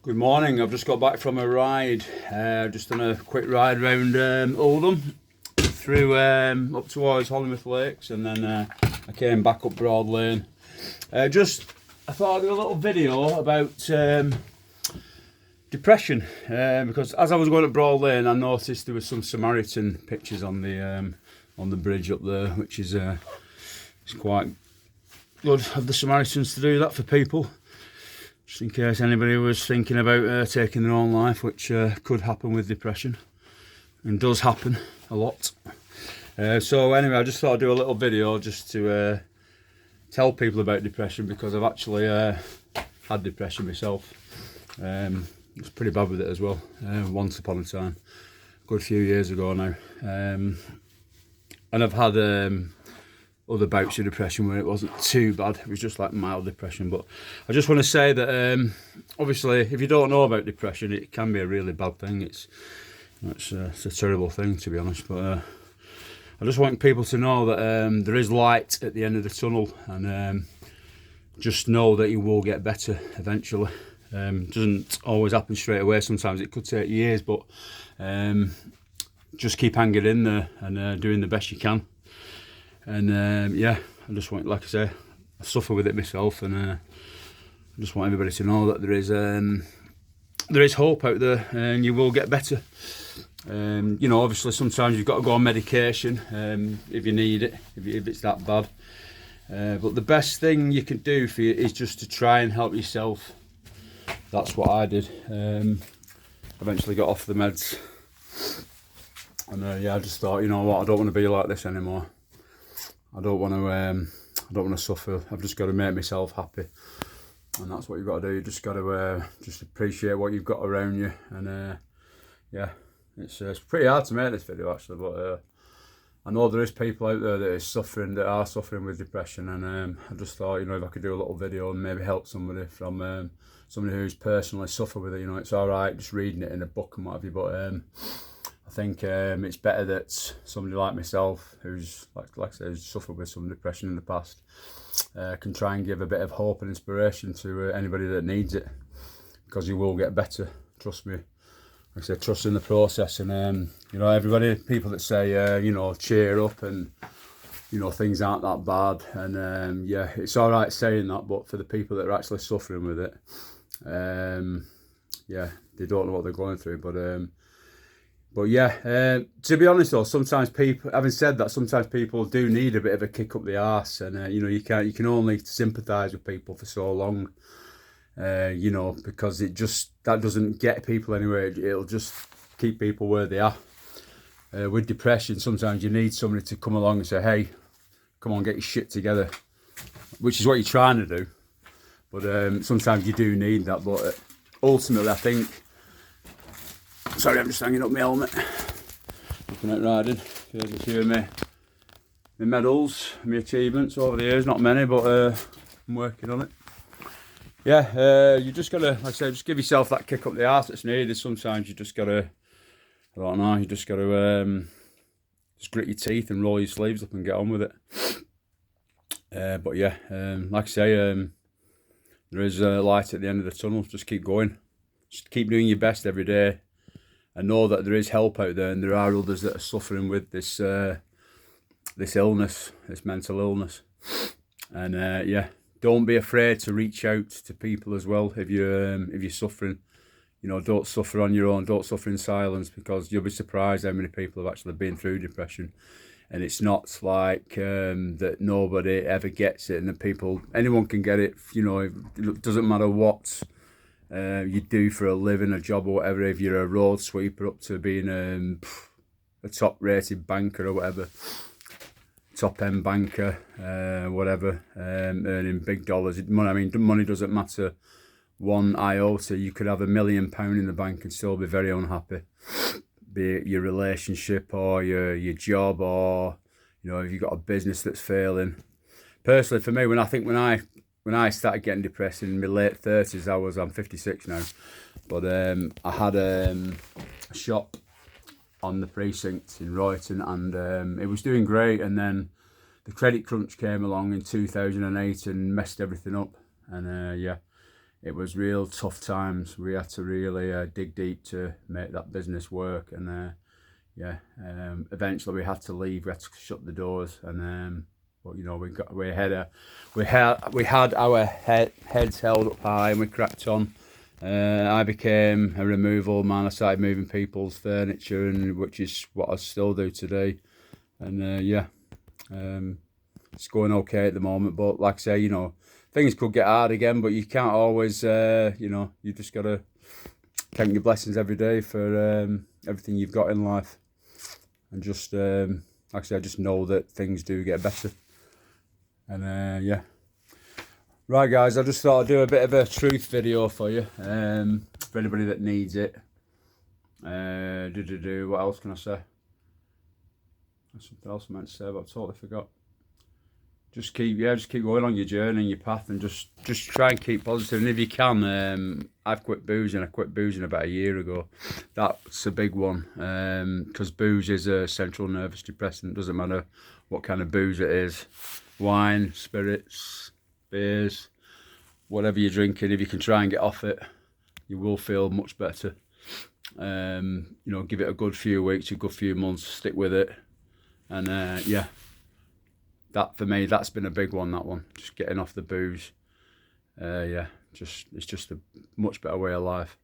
Good morning. I've just got back from a ride. Just done a quick ride around Oldham, through up towards Hollingworth Lakes, and then I came back up Broad Lane. I thought I'd do a little video about depression, because as I was going up Broad Lane, I noticed there was some Samaritan pictures on the bridge up there, which is it's quite good of the Samaritans to do that for people. Just in case anybody was thinking about taking their own life, which could happen with depression, and does happen a lot. So anyway, I just thought I'd do a little video just to tell people about depression, because I've actually had depression myself. It's pretty bad with it as well, once upon a time, a good few years ago now. And I've had other bouts of depression where it wasn't too bad. It was just like mild depression. But I just want to say that obviously, if you don't know about depression, it can be a really bad thing. It's a terrible thing, to be honest. But I just want people to know that there is light at the end of the tunnel, and just know that you will get better eventually. Doesn't always happen straight away. Sometimes it could take years, but just keep hanging in there and doing the best you can. And yeah, I just want, like I say, I suffer with it myself, and I just want everybody to know that there is hope out there, and you will get better. You know, obviously sometimes you've got to go on medication if you need it, if it's that bad. But the best thing you can do for you is just to try and help yourself. That's what I did. Eventually got off the meds, and yeah, I just thought, you know what, I don't want to be like this anymore. I don't want to suffer. I've just got to make myself happy, and that's what you've got to do. You just got to just appreciate what you've got around you, and yeah, it's pretty hard to make this video actually, but I know there is people out there that are suffering with depression, and I just thought, you know, if I could do a little video and maybe help somebody from somebody who's personally suffered with it. You know, it's all right just reading it in a book and what have you, but I think it's better that somebody like myself, who's like I said, who's suffered with some depression in the past, can try and give a bit of hope and inspiration to anybody that needs it, because you will get better. Trust me. Like I said, trust in the process. And you know, people that say you know, cheer up and you know, things aren't that bad. And yeah, it's all right saying that, but for the people that are actually suffering with it, yeah, they don't know what they're going through. But yeah, to be honest though, sometimes people, having said that, sometimes people do need a bit of a kick up the arse, and you know, you can only sympathise with people for so long, you know, because that doesn't get people anywhere. It'll just keep people where they are. With depression, sometimes you need somebody to come along and say, hey, come on, get your shit together, which is what you're trying to do. But sometimes you do need that. But ultimately, I think, sorry, I'm just hanging up my helmet, looking at riding. Here's a few of my medals, my achievements over the years. Not many, but I'm working on it. Yeah, you just gotta, like I say, just give yourself that kick up the arse that's needed. Sometimes you just gotta, I don't know, you just gotta just grit your teeth and roll your sleeves up and get on with it. But yeah, like I say, there is a light at the end of the tunnel. Just keep going. Just keep doing your best every day. I know that there is help out there, and there are others that are suffering with this this illness, this mental illness. And yeah, don't be afraid to reach out to people as well if you're suffering. You know, don't suffer on your own. Don't suffer in silence, because you'll be surprised how many people have actually been through depression. And it's not like that nobody ever gets it, and that anyone can get it. You know, it doesn't matter what you do for a living, a job or whatever. If you're a road sweeper up to being a top rated banker or whatever, top end banker, whatever, earning big dollars. Money doesn't matter one iota. You could have £1 million in the bank and still be very unhappy. Be it your relationship or your job, or you know, if you've got a business that's failing. Personally, for me, when I started getting depressed in my late 30s, I'm 56 now, but I had a shop on the precinct in Royton, and it was doing great, and then the credit crunch came along in 2008 and messed everything up. And yeah, it was real tough times. We had to really dig deep to make that business work, and eventually we had to leave. We had to shut the doors, and but you know, we had our heads held up high, and we cracked on. I became a removal man. I started moving people's furniture, and which is what I still do today. And it's going okay at the moment. But like I say, you know, things could get hard again. But you can't always, you know, you just gotta count your blessings every day for everything you've got in life, and just like I say, I just know that things do get better. And right, guys, I just thought I'd do a bit of a truth video for you, for anybody that needs it. What else can I say? There's something else I meant to say, but I totally forgot. Just keep going on your journey and your path, and just try and keep positive. And if you can, I've quit boozing. I quit boozing about a year ago. That's a big one, because booze is a central nervous depressant. It doesn't matter what kind of booze it is. Wine, spirits, beers, whatever you're drinking, if you can try and get off it, you will feel much better. You know, give it a good few weeks, a good few months, stick with it. And that for me, that's been a big one, that one. Just getting off the booze. It's just a much better way of life.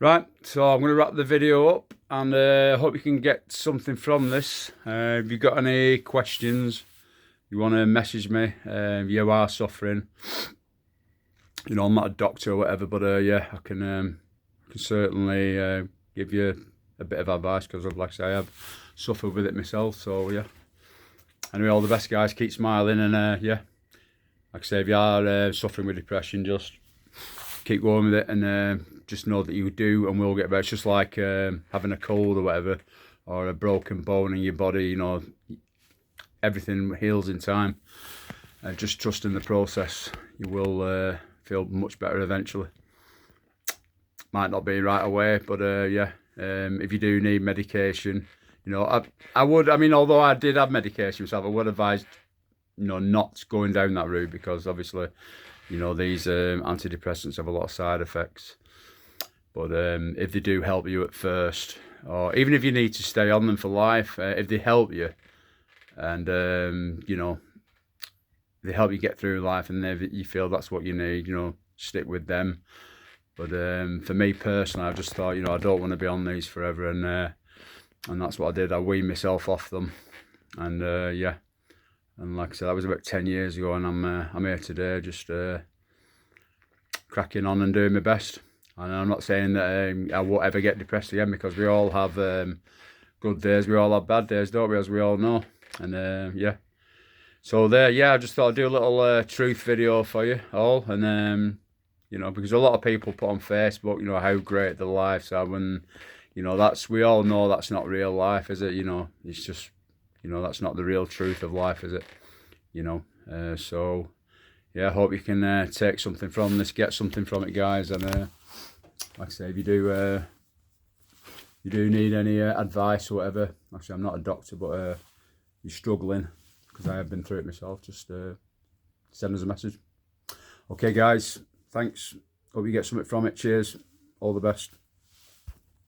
Right, so I'm going to wrap the video up, and hope you can get something from this. If you've got any questions, you want to message me, if you are suffering, you know, I'm not a doctor or whatever, but I can certainly give you a bit of advice, because like I say, I have suffered with it myself. So yeah, anyway, all the best, guys. Keep smiling, and like I say, if you are suffering with depression, just keep going with it, and just know that you do and will get better. It's just like having a cold or whatever, or a broken bone in your body. You know, everything heals in time. Just trust in the process. You will feel much better eventually. Might not be right away, but if you do need medication, you know, I would. I mean, although I did have medication myself, I would advise, you know, not going down that route, because obviously, you know, these antidepressants have a lot of side effects. But if they do help you at first, or even if you need to stay on them for life, if they help you, and you know, they help you get through life, and if you feel that's what you need, you know, stick with them. But for me personally, I just thought, you know, I don't want to be on these forever, and that's what I did. I weaned myself off them, and and like I said, that was about 10 years ago, and I'm here today, just cracking on and doing my best. And I'm not saying that I won't ever get depressed again, because we all have good days, we all have bad days, don't we, as we all know. And so there, I just thought I'd do a little truth video for you all, and you know, because a lot of people put on Facebook, you know, how great their lives are, and you know, we all know that's not real life, is it? You know, it's just, you know, that's not the real truth of life, is it? You know, so yeah, I hope you can take something from this, get something from it, guys. And like I say, if you do need any advice or whatever, actually I'm not a doctor, but you're struggling, because I have been through it myself, just send us a message. Okay, guys, thanks. Hope you get something from it. Cheers. All the best.